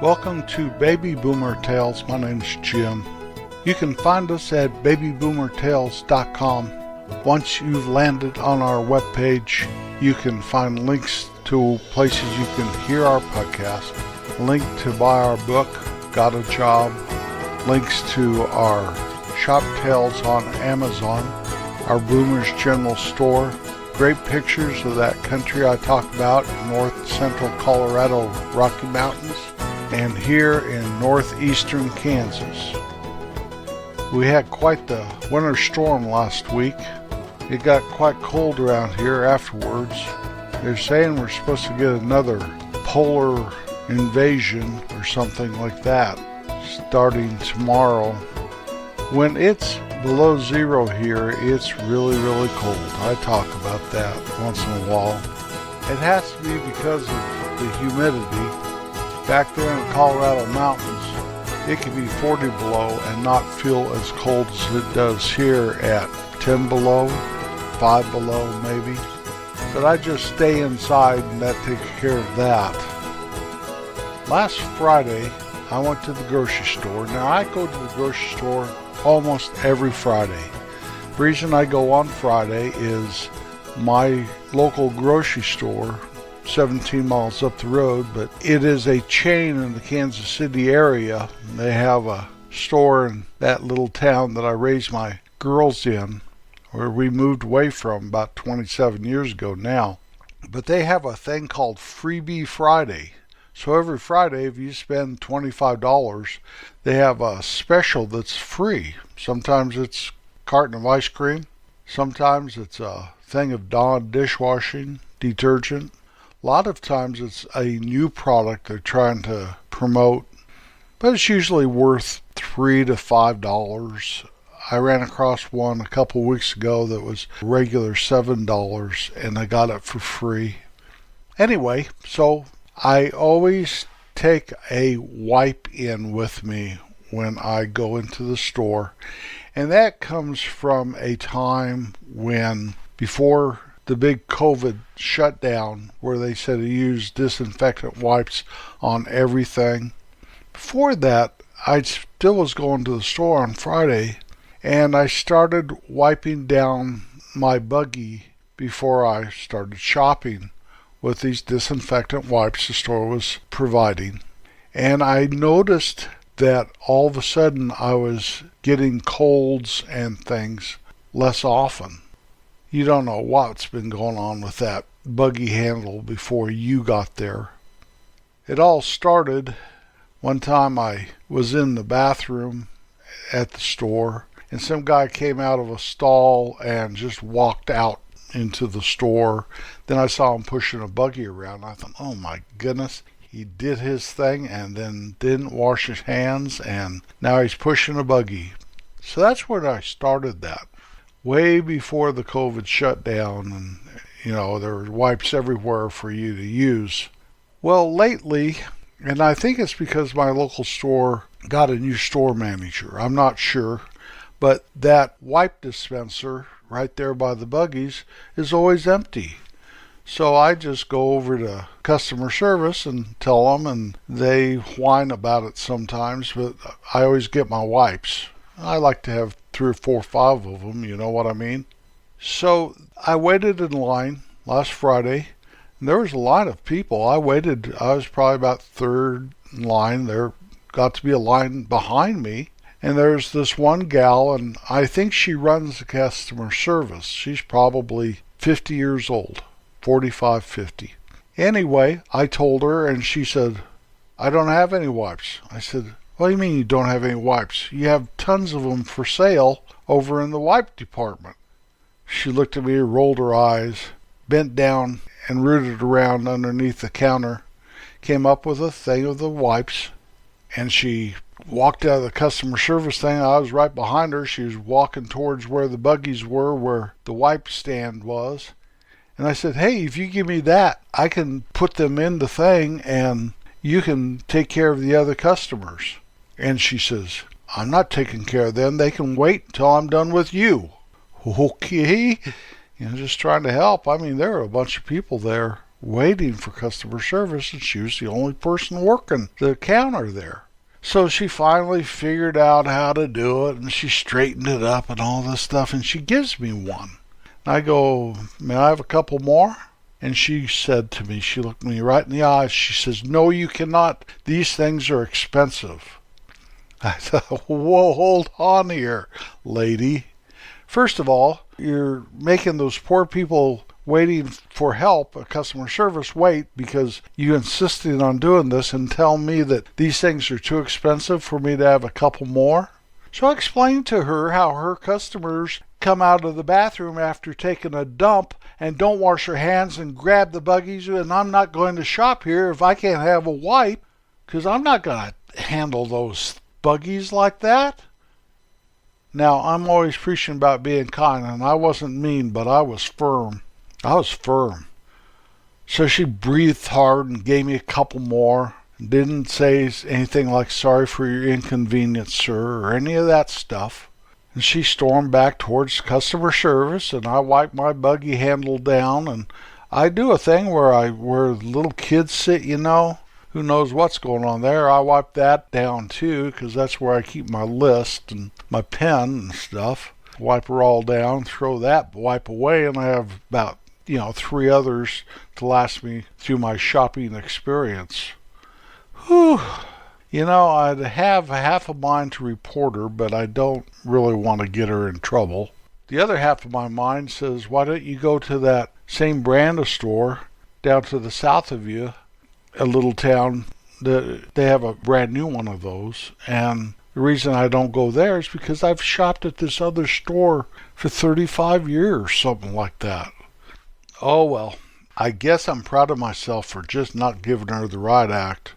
Welcome to Baby Boomer Tales. My name's Jim. You can find us at babyboomertales.com. Once you've landed on our webpage, you can find links to places you can hear our podcast, a link to buy our book, Got a Job, links to our shop tales on Amazon, our Boomers General Store, great pictures of that country I talk about in north central Colorado Rocky Mountains, and here in northeastern Kansas. We had quite the winter storm last week. It got quite cold around here afterwards. They're saying we're supposed to get another polar invasion or something like that starting tomorrow. When it's below zero here, it's really, really cold. I talk about that once in a while. It has to be because of the humidity. Back there in the Colorado mountains, it can be 40 below and not feel as cold as it does here at 10 below, 5 below maybe. But I just stay inside and that takes care of that. Last Friday, I went to the grocery store. Now I go to the grocery store almost every Friday. The reason I go on Friday is my local grocery store, 17 miles up the road, but it is a chain in the Kansas City area. They have a store in that little town that I raised my girls in, where we moved away from about 27 years ago now. But they have a thing called Freebie Friday. So every Friday, if you spend $25, they have a special that's free. Sometimes it's a carton of ice cream. Sometimes it's a thing of Dawn dishwashing detergent. A lot of times it's a new product they're trying to promote, but it's usually worth $3 to $5. I ran across one a couple weeks ago that was regular $7 and I got it for free. Anyway, so I always take a wipe in with me when I go into the store, and that comes from a time when, before the big COVID shutdown, where they said to use disinfectant wipes on everything. Before that, I still was going to the store on Friday, and I started wiping down my buggy before I started shopping with these disinfectant wipes the store was providing. And I noticed that all of a sudden I was getting colds and things less often. You don't know what's been going on with that buggy handle before you got there. It all started one time I was in the bathroom at the store, and some guy came out of a stall and just walked out into the store. Then I saw him pushing a buggy around. I thought, oh my goodness, he did his thing and then didn't wash his hands, and now he's pushing a buggy. So that's where I started that. Way before the COVID shutdown, and there were wipes everywhere for you to use. Well, lately, and I think it's because my local store got a new store manager, I'm not sure, but that wipe dispenser right there by the buggies is always empty. So I just go over to customer service and tell them, and they whine about it sometimes, but I always get my wipes. I like to have 3 or 4 or 5 of them, you know what I mean? So I waited in line last Friday, and there was a line of people. I was probably about third in line. There got to be a line behind me, and there's this one gal, and I think she runs the customer service. She's probably 50 years old, 45, 50. Anyway, I told her, and she said, I don't have any wipes. I said, what do you mean you don't have any wipes? You have tons of them for sale over in the wipe department. She looked at me, rolled her eyes, bent down and rooted around underneath the counter, came up with a thing of the wipes, and she walked out of the customer service thing. I was right behind her. She was walking towards where the buggies were, where the wipe stand was. And I said, hey, if you give me that, I can put them in the thing and you can take care of the other customers. And she says, I'm not taking care of them. They can wait until I'm done with you. Okay. Just trying to help. I mean, there are a bunch of people there waiting for customer service, and she was the only person working the counter there. So she finally figured out how to do it, and she straightened it up and all this stuff, and she gives me one. I go, may I have a couple more? And she said to me, she looked me right in the eyes, she says, no, you cannot. These things are expensive. I thought, whoa, hold on here, lady. First of all, you're making those poor people waiting for help, customer service, wait because you insisted on doing this and tell me that these things are too expensive for me to have a couple more. So I explained to her how her customers come out of the bathroom after taking a dump and don't wash their hands and grab the buggies, and I'm not going to shop here if I can't have a wipe, because I'm not going to handle those buggies like that. Now, I'm always preaching about being kind, and I wasn't mean, but I was firm. So she breathed hard and gave me a couple more. Didn't say anything like, sorry for your inconvenience, sir, or any of that stuff. And she stormed back towards customer service, and I wiped my buggy handle down, and I do a thing where little kids sit, who knows what's going on there. I wipe that down too, because that's where I keep my list and my pen and stuff. Wipe her all down, throw that wipe away, and I have about 3 others to last me through my shopping experience. Whew. I'd have half of mine to report her, but I don't really want to get her in trouble. The other half of my mind says, why don't you go to that same brand of store down to the south of you, a little town, that they have a brand new one of those, and the reason I don't go there is because I've shopped at this other store for 35 years, something like that. Oh well, I guess I'm proud of myself for just not giving her the riot act,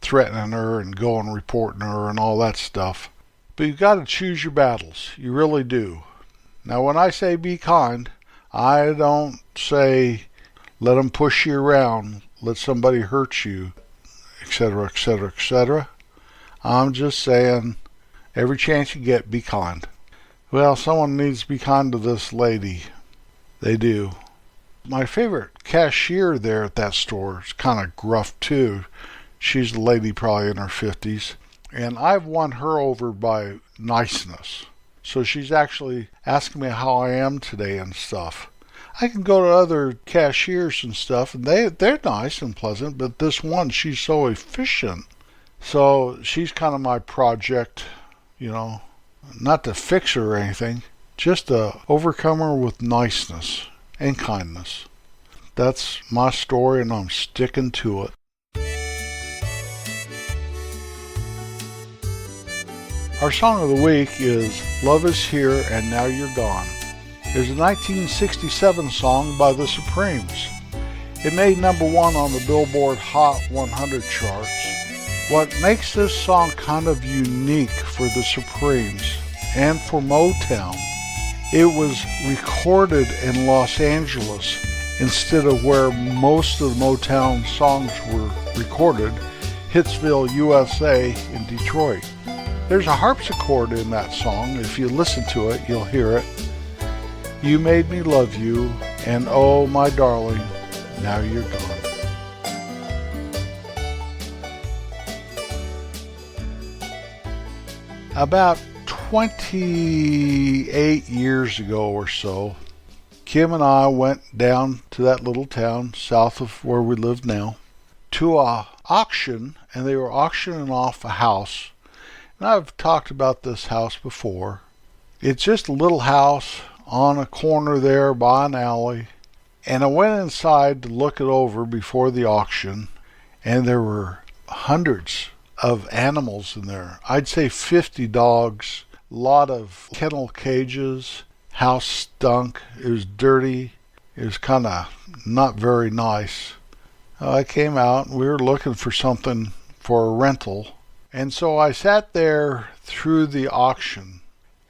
threatening her and going reporting her and all that stuff. But you've got to choose your battles. You really do. Now when I say be kind, I don't say let them push you around, let somebody hurt you, etc., etc., etc. I'm just saying every chance you get, be kind. Well, someone needs to be kind to this lady. They do. My favorite cashier there at that store is kind of gruff too. She's a lady probably in her 50s. And I've won her over by niceness. So she's actually asking me how I am today and stuff. I can go to other cashiers and stuff, and they're nice and pleasant, but this one, she's so efficient. So she's kind of my project, not to fix her or anything, just to overcome her with niceness and kindness. That's my story, and I'm sticking to it. Our song of the week is Love Is Here and Now You're Gone. It's a 1967 song by the Supremes. It made number 1 on the Billboard Hot 100 charts. What makes this song kind of unique for the Supremes and for Motown, it was recorded in Los Angeles instead of where most of the Motown songs were recorded, Hitsville, USA in Detroit. There's a harpsichord in that song. If you listen to it, you'll hear it. You made me love you, and oh, my darling, now you're gone. About 28 years ago or so, Kim and I went down to that little town south of where we live now to a auction, and they were auctioning off a house. And I've talked about this house before. It's just a little house on a corner there by an alley, and I went inside to look it over before the auction, and there were hundreds of animals in there. I'd say 50 dogs, a lot of kennel cages. House stunk. It was dirty. It was kind of not very nice. I came out and we were looking for something for a rental, and so I sat there through the auction,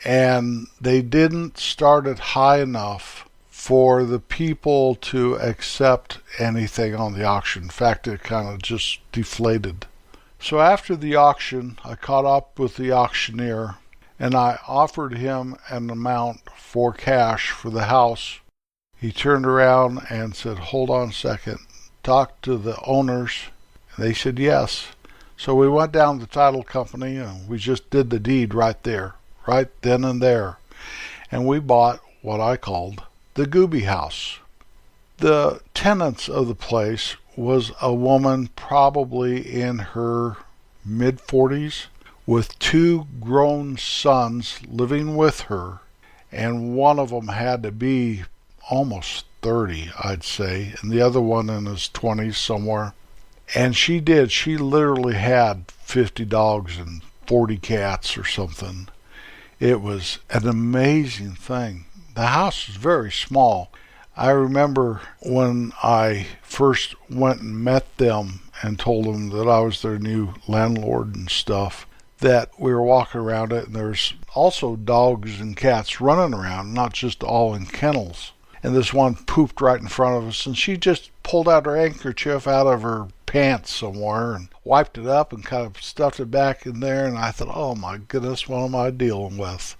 and they didn't start it high enough for the people to accept anything on the auction. In fact, it kind of just deflated. So after the auction, I caught up with the auctioneer, and I offered him an amount for cash for the house. He turned around and said, hold on a second, talk to the owners? And they said yes. So we went down to the title company and we just did the deed right there, right then and there. And we bought what I called the Gooby house. The tenants of the place was a woman probably in her mid-40s with 2 grown sons living with her, and one of them had to be almost 30, I'd say, and the other one in his 20s somewhere. And she literally had 50 dogs and 40 cats or something. It was an amazing thing. The house was very small. I remember when I first went and met them and told them that I was their new landlord and stuff, that we were walking around it and there's also dogs and cats running around, not just all in kennels. And this one pooped right in front of us, and she just pulled out her handkerchief out of her pants somewhere and wiped it up and kind of stuffed it back in there, and I thought, oh my goodness, what am I dealing with?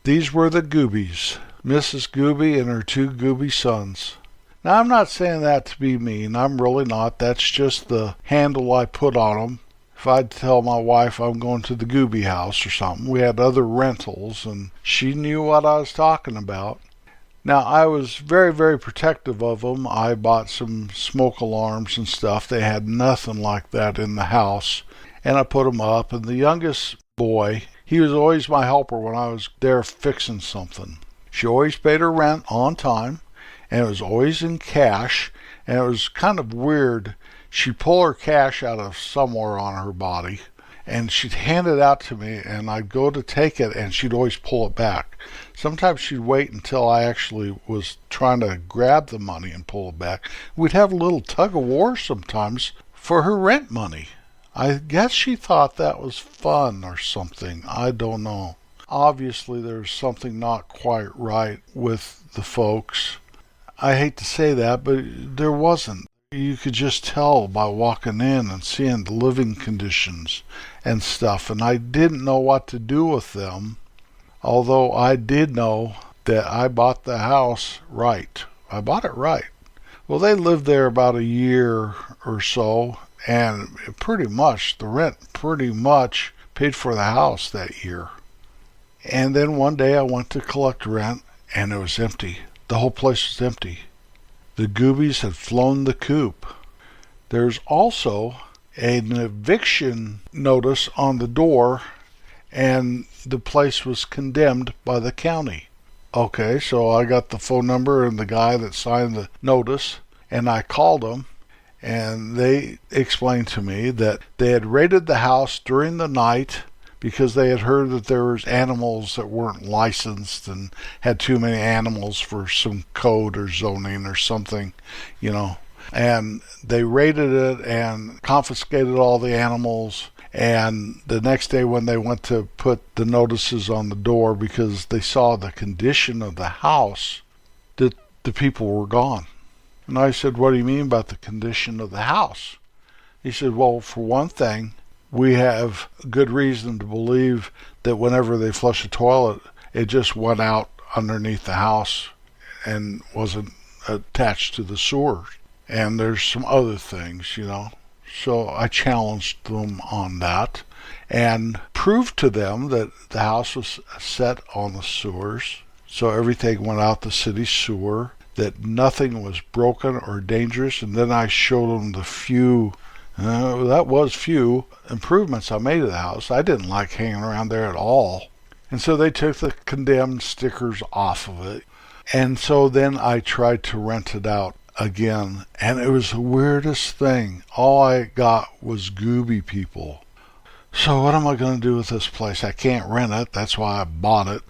These were the Goobies, Mrs. Gooby and her 2 Gooby sons. Now, I'm not saying that to be mean. I'm really not. That's just the handle I put on them. If I'd tell my wife I'm going to the Gooby house or something, we had other rentals, and she knew what I was talking about. Now, I was very, very protective of them. I bought some smoke alarms and stuff. They had nothing like that in the house, and I put them up. And the youngest boy, he was always my helper when I was there fixing something. She always paid her rent on time, and it was always in cash, and it was kind of weird. She'd pull her cash out of somewhere on her body, and she'd hand it out to me, and I'd go to take it, and she'd always pull it back. Sometimes she'd wait until I actually was trying to grab the money and pull it back. We'd have a little tug of war sometimes for her rent money. I guess she thought that was fun or something. I don't know. Obviously, there's something not quite right with the folks. I hate to say that, but there wasn't. You could just tell by walking in and seeing the living conditions and stuff, and I didn't know what to do with them, although I did know that I bought the house right. I bought it right. Well, they lived there about a year or so, and pretty much, the rent pretty much paid for the house that year. And then one day I went to collect rent, and it was empty. The whole place was empty. The Goobies had flown the coop. There's also an eviction notice on the door, and the place was condemned by the county. Okay, so I got the phone number and the guy that signed the notice, and I called them, and they explained to me that they had raided the house during the night because they had heard that there was animals that weren't licensed and had too many animals for some code or zoning or something, And they raided it and confiscated all the animals. And the next day when they went to put the notices on the door because they saw the condition of the house, that the people were gone. And I said, what do you mean about the condition of the house? He said, well, for one thing, we have good reason to believe that whenever they flush a toilet, it just went out underneath the house and wasn't attached to the sewer. And there's some other things, So I challenged them on that and proved to them that the house was set on the sewers. So everything went out the city sewer, that nothing was broken or dangerous. And then I showed them the few improvements I made to the house. I didn't like hanging around there at all. And so they took the condemned stickers off of it. And so then I tried to rent it out again. And it was the weirdest thing. All I got was Gooby people. So what am I going to do with this place? I can't rent it. That's why I bought it.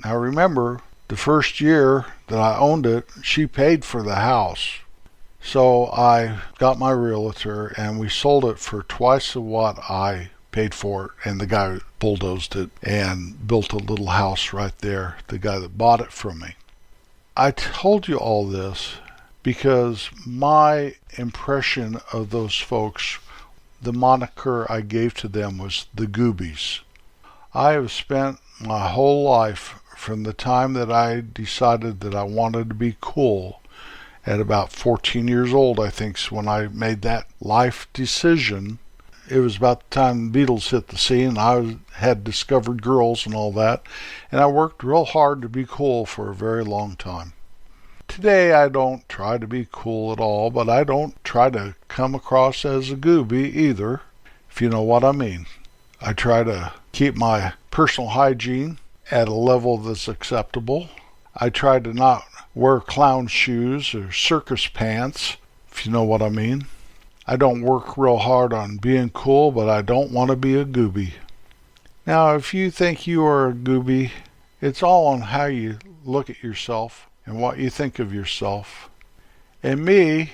Now remember, the first year that I owned it, she paid for the house. So I got my realtor and we sold it for twice of what I paid for it, and the guy bulldozed it and built a little house right there, the guy that bought it from me. I told you all this because my impression of those folks, the moniker I gave to them was the Goobies. I have spent my whole life from the time that I decided that I wanted to be cool At about 14 years old, I think, is when I made that life decision. It was about the time the Beatles hit the scene. I had discovered girls and all that, and I worked real hard to be cool for a very long time. Today I don't try to be cool at all, but I don't try to come across as a Goobie either, if you know what I mean. I try to keep my personal hygiene at a level that's acceptable. I try to not wear clown shoes or circus pants, if you know what I mean. I don't work real hard on being cool, but I don't want to be a Goobie. Now, if you think you are a Goobie, it's all on how you look at yourself and what you think of yourself. And me,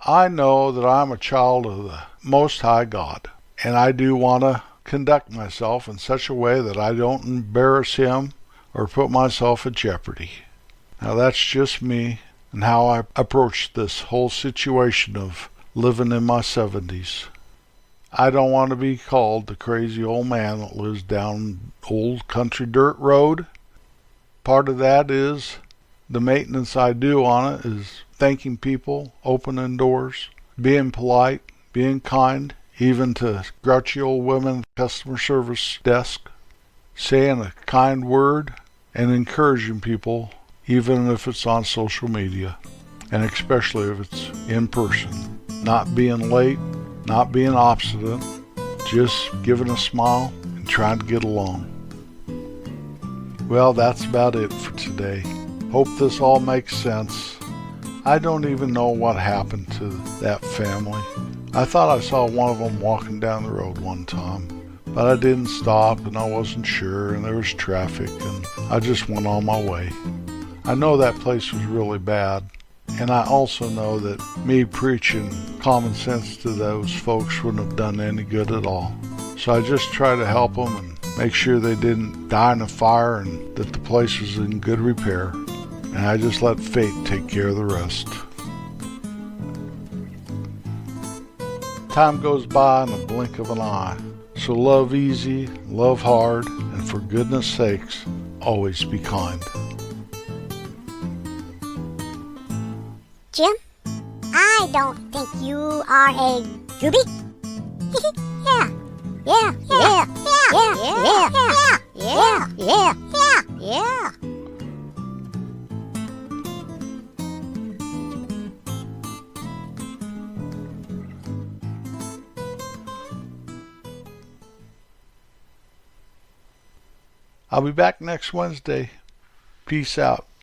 I know that I'm a child of the Most High God, and I do want to conduct myself in such a way that I don't embarrass Him or put myself at jeopardy. Now, that's just me and how I approach this whole situation of living in my 70s. I don't want to be called the crazy old man that lives down old country dirt road. Part of that is the maintenance I do on it is thanking people, opening doors, being polite, being kind, even to grouchy old women at the customer service desk, saying a kind word and encouraging people, even if it's on social media, and especially if it's in person. Not being late, not being obstinate, just giving a smile and trying to get along. Well, that's about it for today. Hope this all makes sense. I don't even know what happened to that family. I thought I saw one of them walking down the road one time, but I didn't stop and I wasn't sure, and there was traffic, and I just went on my way. I know that place was really bad, and I also know that me preaching common sense to those folks wouldn't have done any good at all. So I just try to help them and make sure they didn't die in a fire and that the place was in good repair. And I just let fate take care of the rest. Time goes by in the blink of an eye. So love easy, love hard, and for goodness sakes, always be kind. Jim, I don't think you are a Goobie. Yeah. Yeah. Yeah. Yeah. Yeah. Yeah. Yeah. Yeah. Yeah. I'll be back next Wednesday. Peace out.